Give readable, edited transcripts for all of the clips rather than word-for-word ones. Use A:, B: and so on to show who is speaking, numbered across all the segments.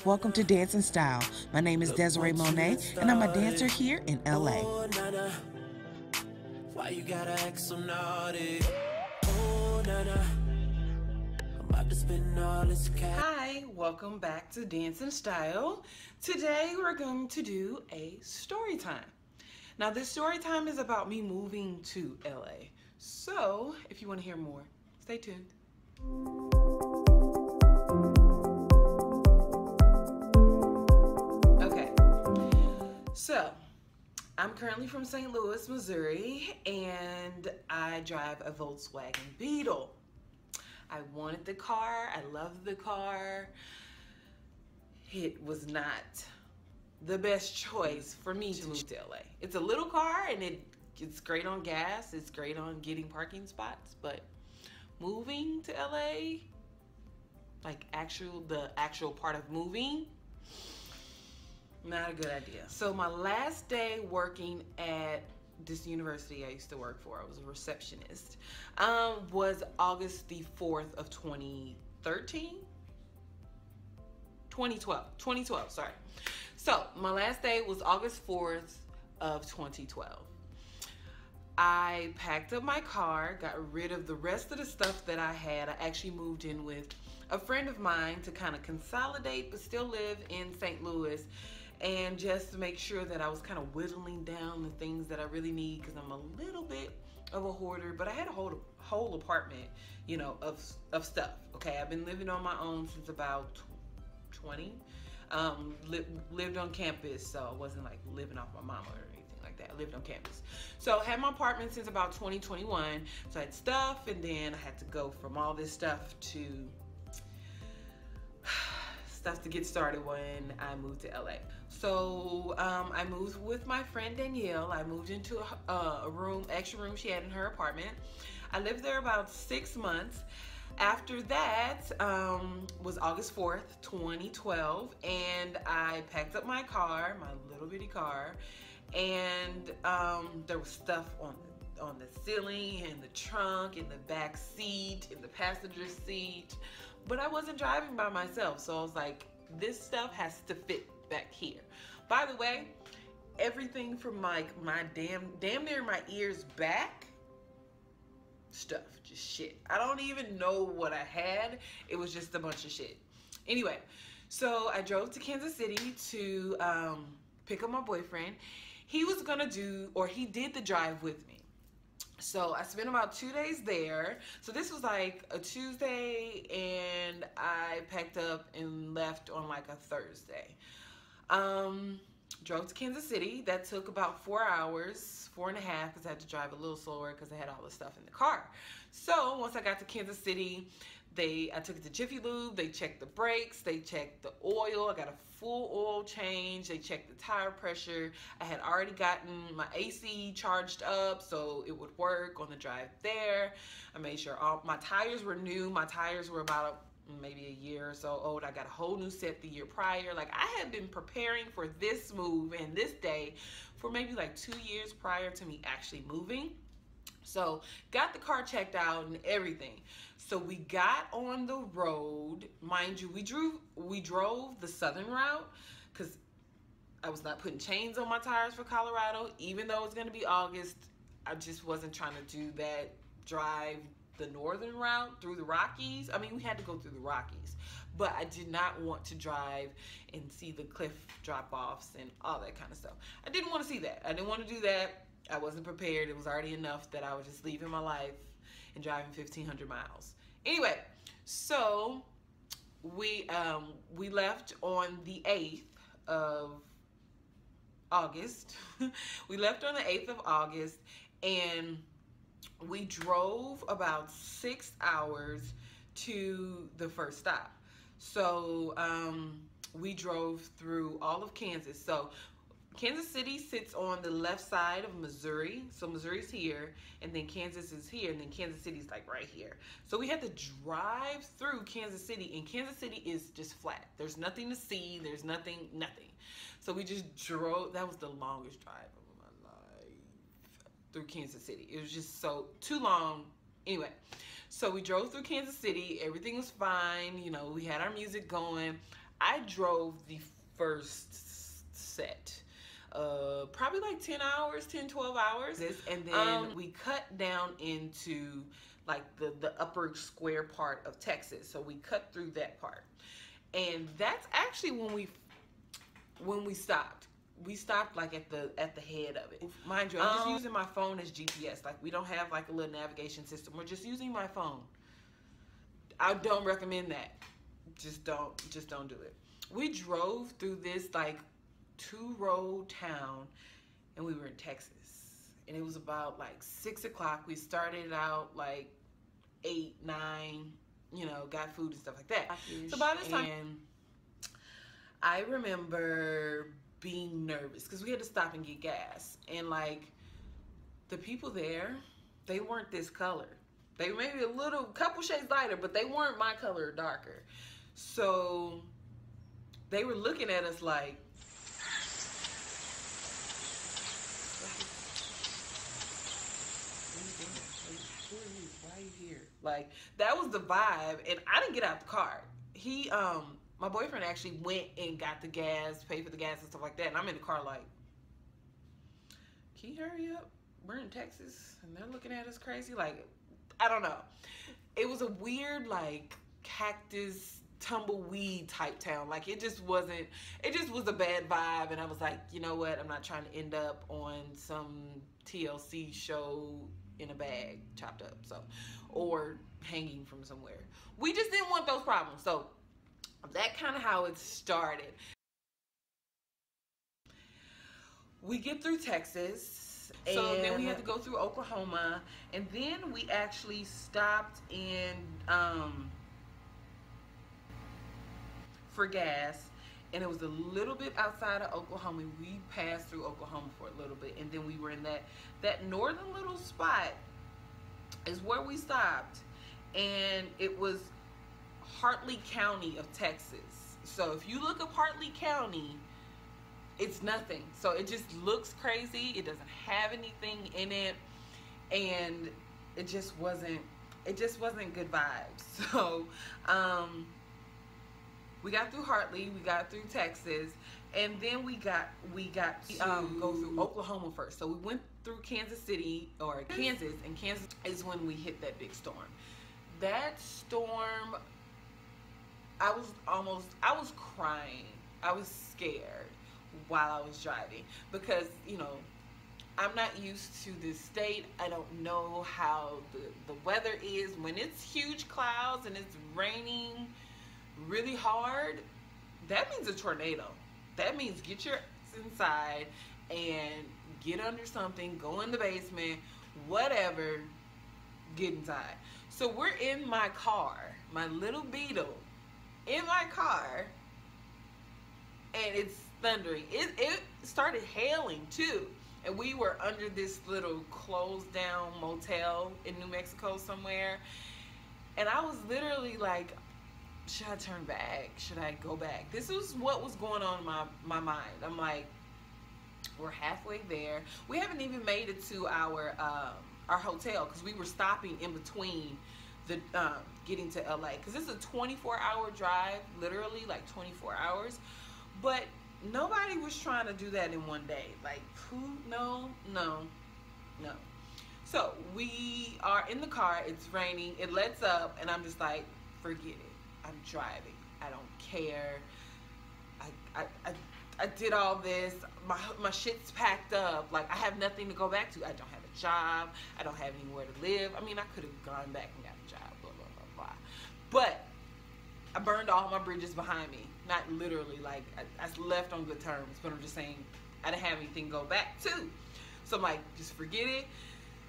A: Welcome to Dance and Style. My name is Desiree Monet, and I'm a dancer here in LA.
B: Why you gotta act so naughty? Oh, nana. I'm about to spend all this cash.
C: Hi, welcome back to Dance and Style. Today we're going to do a story time. Now this story time is about me moving to LA. So if you want to hear more, stay tuned. Okay, so I'm currently from St. Louis, Missouri, and I drive a Volkswagen Beetle. I wanted the car, I loved the car. It was not the best choice for me to move to LA. It's a little car and it's great on gas, it's great on getting parking spots, but moving to LA, like the actual part of moving, not a good idea. So my last day working at this university I used to work for, I was a receptionist, was August the 4th of 2012, sorry. So my last day was August 4th of 2012. I packed up my car, got rid of the rest of the stuff that I had. I actually moved in with a friend of mine to kind of consolidate but still live in St. Louis, and just to make sure that I was kind of whittling down the things that I really need, because I'm a little bit of a hoarder, but I had a whole apartment, you know, of stuff. Okay, I've been living on my own since about 20. Lived on campus, so I wasn't like living off my mama or anything like that. I lived on campus. So I had my apartment since about 2021. So I had stuff, and then I had to go from all this stuff to stuff to get started when I moved to LA. So I moved with my friend Danielle. I moved into a extra room she had in her apartment. I lived there about 6 months. After that was August 4th, 2012, and I packed up my car, my little bitty car, and there was stuff on the ceiling, and the trunk, in the back seat, in the passenger seat, but I wasn't driving by myself, so I was like, this stuff has to fit back here. By the way, everything from like my damn near my ears back, stuff, just shit. I don't even know what I had. It was just a bunch of shit. Anyway, so I drove to Kansas City to pick up my boyfriend. He was gonna he did the drive with me. So I spent about 2 days there. So this was like a Tuesday, and I packed up and left on like a Thursday. Drove to Kansas City. That took about 4 hours, 4.5, because I had to drive a little slower because I had all the stuff in the car. So once I got to Kansas City, I took it to Jiffy Lube. They checked the brakes, they checked the oil. I got a full oil change. They checked the tire pressure. I had already gotten my AC charged up so it would work on the drive there. I made sure all my tires were new. My tires were about maybe a year or so old. I got a whole new set the year prior. Like, I had been preparing for this move and this day for maybe like 2 years prior to me actually moving. So got the car checked out and everything. So we got on the road. Mind you, we drove the southern route because I was not putting chains on my tires for Colorado. Even though it's gonna be August, I just wasn't trying to do that drive the northern route through the Rockies. I mean, we had to go through the Rockies, but I did not want to drive and see the cliff drop-offs and all that kind of stuff. I didn't want to see that. I didn't want to do that. I wasn't prepared. It was already enough that I was just leaving my life and driving 1,500 miles. Anyway, so we left on the 8th of August. We left on the 8th of August, and we drove about 6 hours to the first stop. So we drove through all of Kansas. So Kansas City sits on the left side of Missouri. So Missouri's here, and then Kansas is here, and then Kansas City's like right here. So we had to drive through Kansas City, and Kansas City is just flat. There's nothing to see. There's nothing. So we just drove. That was the longest drive of my life through Kansas City. It was just too long. Anyway, so we drove through Kansas City. Everything was fine. You know, we had our music going. I drove the first set. Probably like 10 hours, 10, 12 hours. And then we cut down into like the upper square part of Texas. So we cut through that part. And that's actually when we stopped. We stopped like at the head of it. Mind you, I'm just using my phone as GPS. Like, we don't have like a little navigation system. We're just using my phone. I don't recommend that. Just don't do it. We drove through this like 2-road town, and we were in Texas. And it was about like 6 o'clock. We started out like 8, 9, you know, got food and stuff like that. So by this time, and I remember being nervous because we had to stop and get gas. And like, the people there, they weren't this color. They were maybe a couple shades lighter, but they weren't my color or darker. So they were looking at us like, who are you? Why are you here? Like, that was the vibe. And I didn't get out the car. My boyfriend actually went and got the gas, paid for the gas and stuff like that. And I'm in the car like, can you hurry up? We're in Texas and they're looking at us crazy. Like, I don't know. It was a weird, like, cactus, tumbleweed type town. Like, it just was a bad vibe. And I was like, you know what? I'm not trying to end up on some TLC show in a bag, chopped up, so, or hanging from somewhere. We just didn't want those problems. So that kind of how it started. We get through Texas, so then we had to go through Oklahoma, and then we actually stopped in for gas, and it was a little bit outside of Oklahoma. We passed through Oklahoma for a little bit, and then we were in that northern little spot is where we stopped, and it was Hartley County of Texas. So if you look up Hartley County, it's nothing. So it just looks crazy. It doesn't have anything in it, and it just wasn't good vibes. So we got through Hartley, we got through Texas, and then we got to go through Oklahoma first. So we went through Kansas City, or Kansas, and Kansas is when we hit that big storm. That storm, I was crying. I was scared while I was driving because, you know, I'm not used to this state. I don't know how the weather is. When it's huge clouds and it's raining really hard, that means a tornado. That means get your ass inside and get under something, go in the basement, whatever, get inside. So we're in my car, my little Beetle, in my car, and it's thundering. It started hailing too, and we were under this little closed down motel in New Mexico somewhere, and I was literally like, should I turn back? Should I go back? This is what was going on in my mind. I'm like, we're halfway there. We haven't even made it to our hotel because we were stopping in between the getting to LA, because it's a 24-hour drive, literally like 24 hours. But nobody was trying to do that in one day. Like, who? No. So we are in the car, it's raining, it lets up, and I'm just like, forget it. I'm driving. I don't care. I did all this. My shit's packed up. Like, I have nothing to go back to. I don't have a job. I don't have anywhere to live. I mean, I could have gone back and got a job, blah, blah, blah, blah. But I burned all my bridges behind me. Not literally, like, I left on good terms, but I'm just saying I didn't have anything to go back to. So I'm like, just forget it.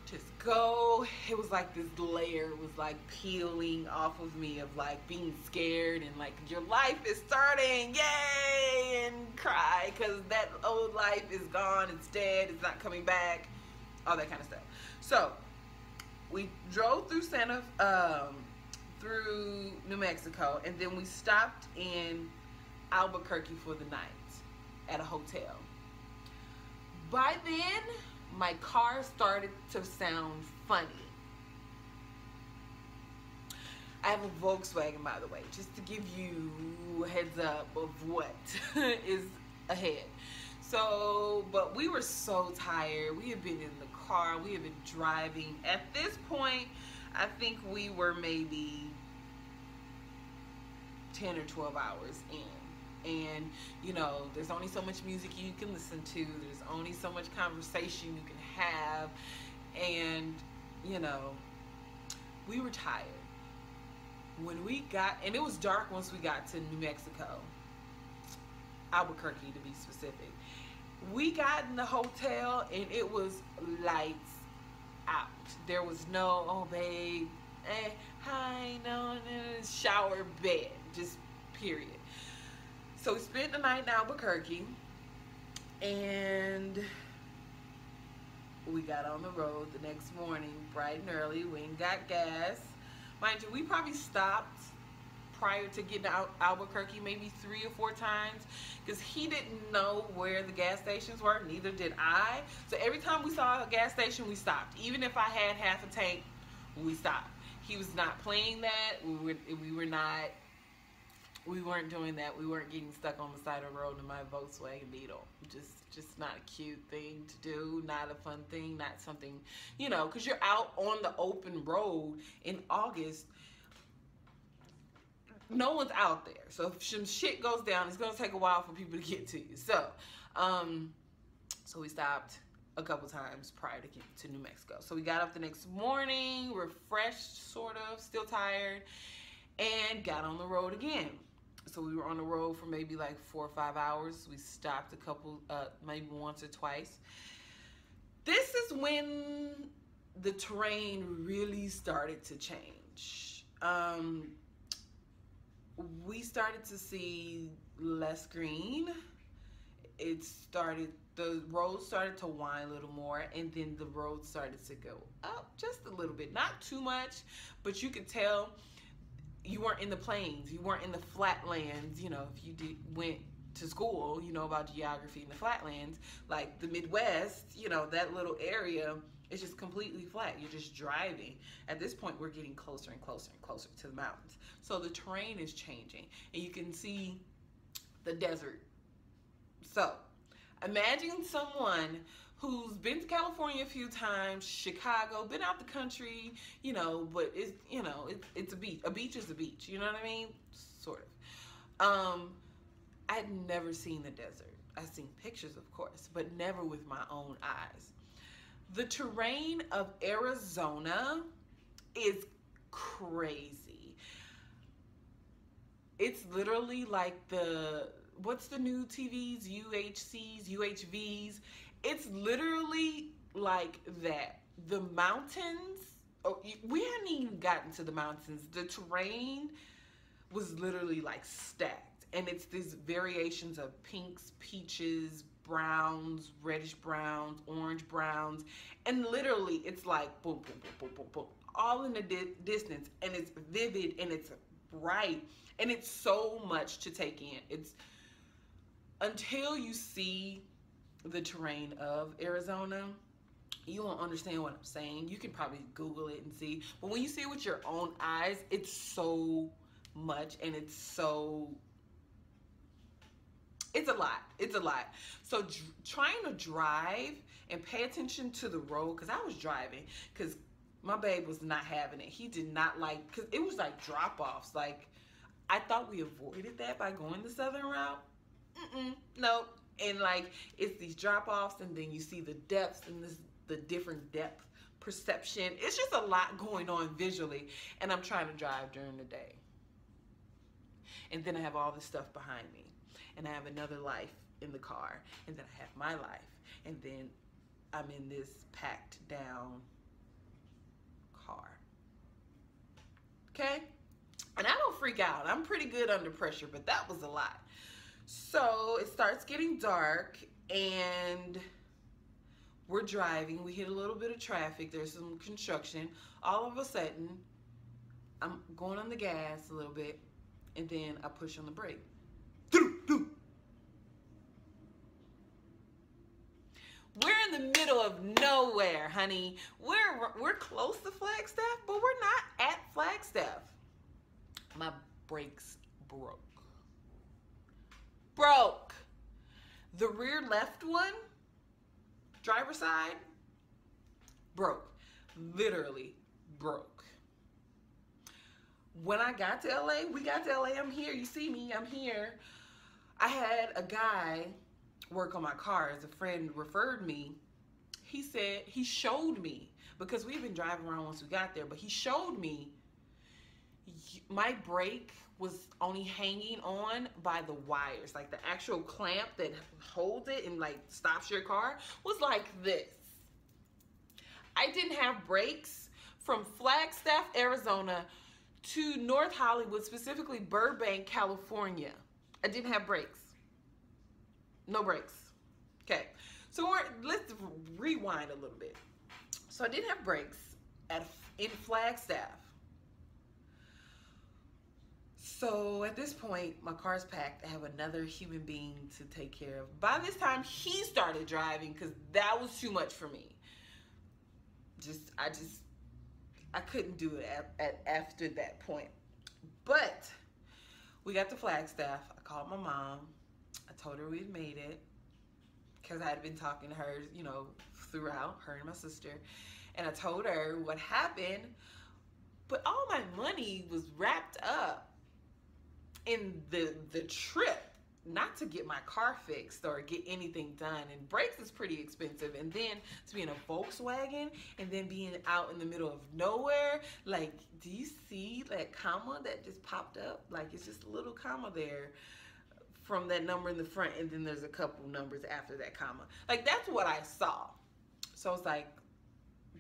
C: Just go. It was like this layer was like peeling off of me of like being scared and like your life is starting, yay, and cry because that old life is gone, it's dead, it's not coming back, all that kind of stuff. So we drove through through New Mexico, and then we stopped in Albuquerque for the night at a hotel. By then, my car started to sound funny. I have a Volkswagen, by the way, just to give you a heads up of what is ahead. So, but we were so tired. We had been in the car. We had been driving. At this point, I think we were maybe 10 or 12 hours in. And, you know, there's only so much music you can listen to. There's only so much conversation you can have. And, you know, we were tired. When we got, and it was dark once we got to New Mexico, Albuquerque to be specific. We got in the hotel and it was lights out. There was no, oh babe, hi, no, shower, bed, just period. So we spent the night in Albuquerque and we got on the road the next morning bright and early. We ain't got gas. Mind you, we probably stopped prior to getting out Albuquerque maybe 3 or 4 times because he didn't know where the gas stations were, neither did I. So every time we saw a gas station, we stopped. Even if I had half a tank, we stopped. He was not playing that. We weren't doing that. We weren't getting stuck on the side of the road in my Volkswagen Beetle. Just not a cute thing to do, not a fun thing, not something, you know, because you're out on the open road in August. No one's out there. So if some shit goes down, it's going to take a while for people to get to you. So, so we stopped a couple times prior to getting to New Mexico. So we got up the next morning, refreshed, sort of, still tired, and got on the road again. So we were on the road for maybe like 4 or 5 hours. We stopped a couple, maybe once or twice. This is when the terrain really started to change. We started to see less green. The road started to wind a little more, and then the road started to go up just a little bit. Not too much, but you could tell you weren't in the plains, you weren't in the flatlands. You know, if you went to school, you know about geography in the flatlands, like the Midwest, you know, that little area is just completely flat. You're just driving. At this point, we're getting closer and closer and closer to the mountains. So the terrain is changing, and you can see the desert. So imagine someone who's been to California a few times, Chicago, been out the country, you know, but it's, you know, it's a beach. A beach is a beach, you know what I mean? Sort of. I'd never seen the desert. I've seen pictures, of course, but never with my own eyes. The terrain of Arizona is crazy. It's literally like what's the new TVs, UHCs, UHVs? It's literally like that. The mountains, we hadn't even gotten to the mountains. The terrain was literally like stacked. And it's these variations of pinks, peaches, browns, reddish browns, orange browns. And literally it's like boom, boom, boom, boom, boom, boom. All in the distance. And it's vivid and it's bright. And it's so much to take in. It's until you see the terrain of Arizona, you won't understand what I'm saying. You can probably Google it and see. But when you see it with your own eyes, it's so much and it's a lot. It's a lot. So trying to drive and pay attention to the road, because I was driving, because my babe was not having it. He did not like, because it was like drop-offs. Like, I thought we avoided that by going the southern route. Nope. And like, it's these drop-offs, and then you see the depths and the different depth perception. It's just a lot going on visually, and I'm trying to drive during the day. And then I have all this stuff behind me, and I have another life in the car, and then I have my life, and then I'm in this packed down car. Okay? And I don't freak out. I'm pretty good under pressure, but that was a lot. So it starts getting dark and we're driving. We hit a little bit of traffic. There's some construction. All of a sudden, I'm going on the gas a little bit, and then I push on the brake. We're in the middle of nowhere, honey. We're close to Flagstaff, but we're not at Flagstaff. My brakes broke. Broke. The rear left one, driver's side, broke. Literally broke. When I got to LA, we got to LA, I'm here. You see me, I'm here. I had a guy work on my car. As a friend referred me. He said, he showed me, because we've been driving around once we got there, but he showed me my brake was only hanging on by the wires. Like the actual clamp that holds it and like stops your car was like this. I didn't have brakes from Flagstaff, Arizona to North Hollywood, specifically Burbank, California. I didn't have brakes. No brakes. Okay, so let's rewind a little bit. So I didn't have brakes in Flagstaff. So at this point, my car's packed. I have another human being to take care of. By this time, he started driving because that was too much for me. I couldn't do it after that point. But we got to Flagstaff. I called my mom. I told her we'd made it because I had been talking to her, you know, throughout, her and my sister. And I told her what happened, but all my money was wrapped up in the trip, not to get my car fixed or get anything done. And brakes is pretty expensive. And then to be in a Volkswagen and then being out in the middle of nowhere, like, do you see that comma that just popped up? Like, it's just a little comma there from that number in the front, and then there's a couple numbers after that comma. Like, that's what I saw. So I was like,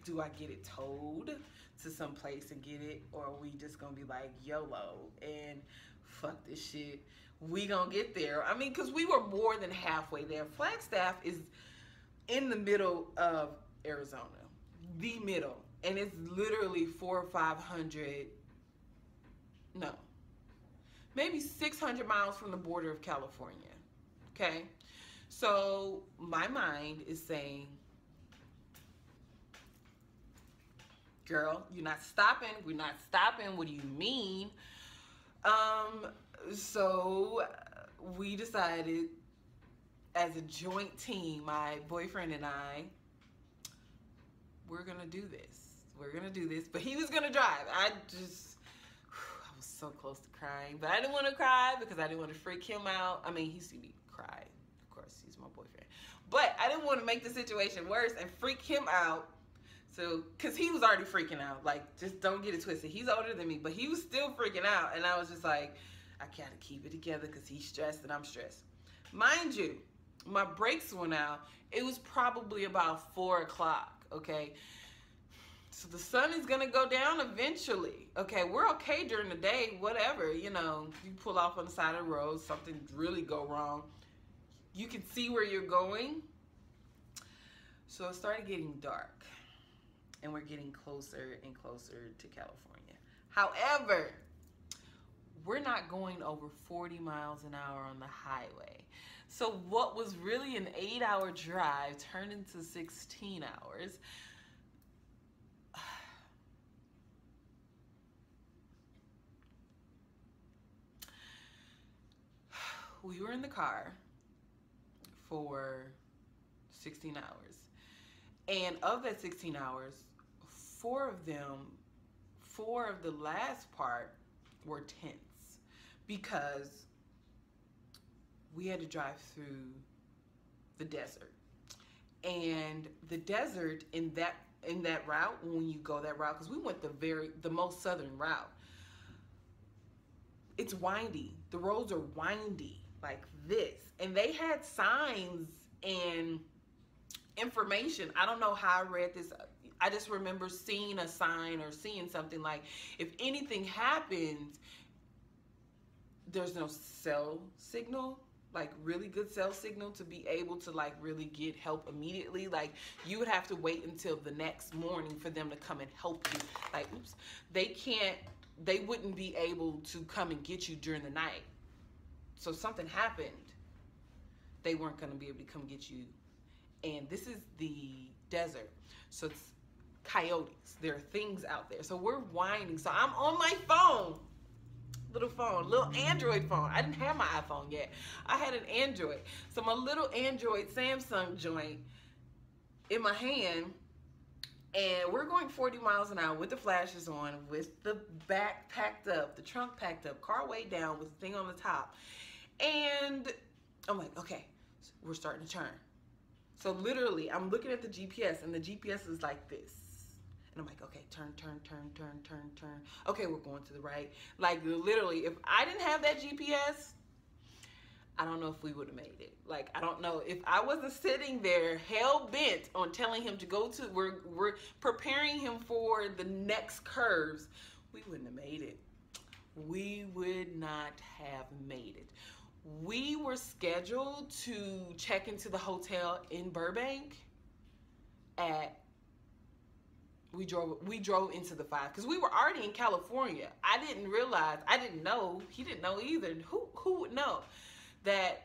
C: do I get it towed to some place and get it, or are we just gonna be like YOLO and fuck this shit, we gonna get there? I mean, because we were more than halfway there. Flagstaff is in the middle of Arizona, the middle, and it's literally 400 or 500, no, maybe 600 miles from the border of California. Okay, so my mind is saying, girl, you're not stopping. We're not stopping. What do you mean? So we decided as a joint team, my boyfriend and I, we're gonna do this. We're gonna do this. But he was gonna drive. I was so close to crying, but I didn't want to cry because I didn't want to freak him out. I mean, he see me cry. Of course, he's my boyfriend. But I didn't want to make the situation worse and freak him out. So, because he was already freaking out. Like, just don't get it twisted. He's older than me, but he was still freaking out. And I was just like, I gotta keep it together because he's stressed and I'm stressed. Mind you, my brakes went out. It was probably about 4 o'clock, okay? So the sun is gonna go down eventually. Okay, we're okay during the day, whatever. You know, you pull off on the side of the road, something really go wrong. You can see where you're going. So it started getting dark. And we're getting closer and closer to California. However, we're not going over 40 miles an hour on the highway. So what was really an 8-hour drive turned into 16 hours. We were in the car for 16 hours. And of that 16 hours, 4 of the last part were tense because we had to drive through the desert. And the desert in that route, when you go that route, because we went the most southern route, it's windy. The roads are windy like this. And they had signs and information. I don't know how I read this. I just remember seeing a sign or seeing something like, if anything happens, there's no cell signal, like really good cell signal to be able to like really get help immediately. Like you would have to wait until the next morning for them to come and help you. Like, oops, they wouldn't be able to come and get you during the night. So something happened, they weren't gonna be able to come get you. And this is the desert, so it's coyotes. There are things out there. So we're whining. So I'm on my phone little phone, little Android phone. I didn't have my iPhone yet. I had an Android. So my little Android Samsung joint in my hand, and we're going 40 miles an hour with the flashes on, with the back packed up, the trunk packed up, car way down with the thing on the top. And I'm like, okay, we're starting to turn. So literally, I'm looking at the GPS, and the GPS is like this. And I'm like, okay, turn, turn, turn, turn, turn, turn. Okay, we're going to the right. Like, literally, if I didn't have that GPS, I don't know if we would have made it. Like, I don't know. If I wasn't sitting there hell-bent on telling him to go to, we're preparing him for the next curves, we wouldn't have made it. We would not have made it. We were scheduled to check into the hotel in Burbank at, we drove into the 5 because we were already in California. I didn't realize, I didn't know, he didn't know either. Who would know that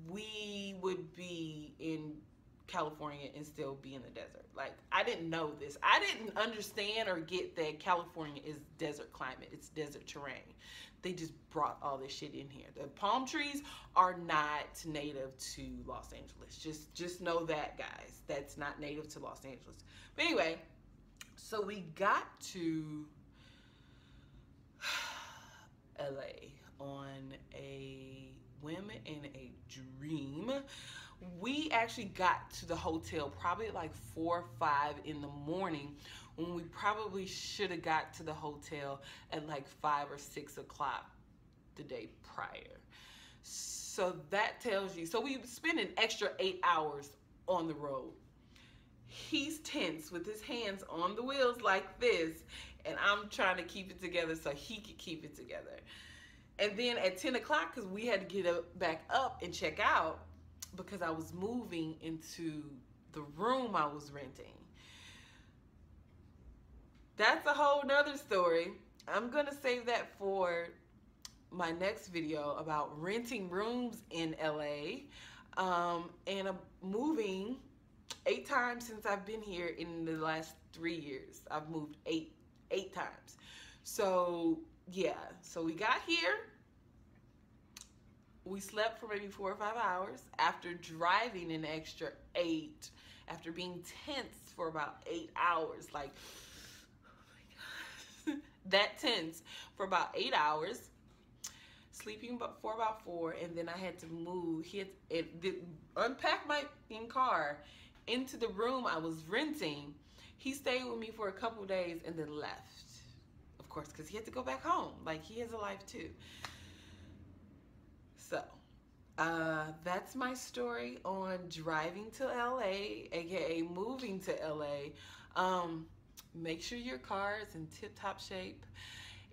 C: we would be in California and still be in the desert? Like, I didn't know this. I didn't understand or get that California is desert climate. It's desert terrain. They just brought all this shit in here. The palm trees are not native to Los Angeles. Just know that, guys. That's not native to Los Angeles. But anyway, so we got to LA on a whim and a dream. We actually got to the hotel probably like 4 or 5 in the morning, when we probably should have got to the hotel at like 5 or 6 o'clock the day prior. So that tells you, so we spent an extra 8 hours on the road. He's tense with his hands on the wheels like this, and I'm trying to keep it together so he could keep it together. And then at 10 o'clock, because we had to get back up and check out, because I was moving into the room I was renting. That's a whole nother story. I'm gonna save that for my next video about renting rooms in LA. And I'm moving 8 times since I've been here in the last 3 years. I've moved eight times. So yeah, so we got here. We slept for maybe 4 or 5 hours after driving an extra 8, after being tense for about 8 hours. Like, oh my God, that tense for about 8 hours, sleeping for about 4, and then I had to move. Unpack my car into the room I was renting. He stayed with me for a couple of days and then left, of course, because he had to go back home. Like, he has a life too. So, that's my story on driving to LA, aka moving to LA. Make sure your car is in tip-top shape.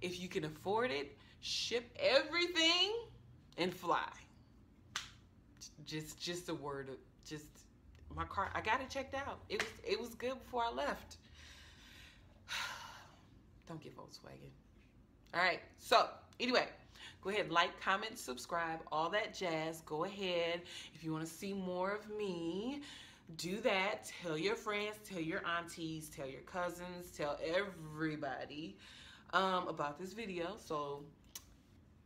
C: If you can afford it, ship everything and fly. Just a word of, just, my car, I got it checked out. It was good before I left. Don't get Volkswagen. All right, so anyway, go ahead, like, comment, subscribe, all that jazz. Go ahead. If you want to see more of me, do that. Tell your friends, tell your aunties, tell your cousins, tell everybody about this video, so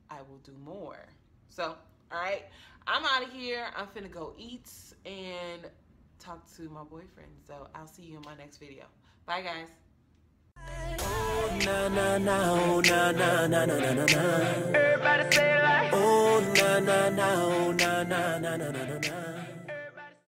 C: I will do more. So, all right, I'm out of here. I'm finna go eat and talk to my boyfriend. So I'll see you in my next video. Bye, guys.
B: Oh, na na na, oh, na na na na na na na. Everybody say it like, oh, na na na, oh, na na na na na na na.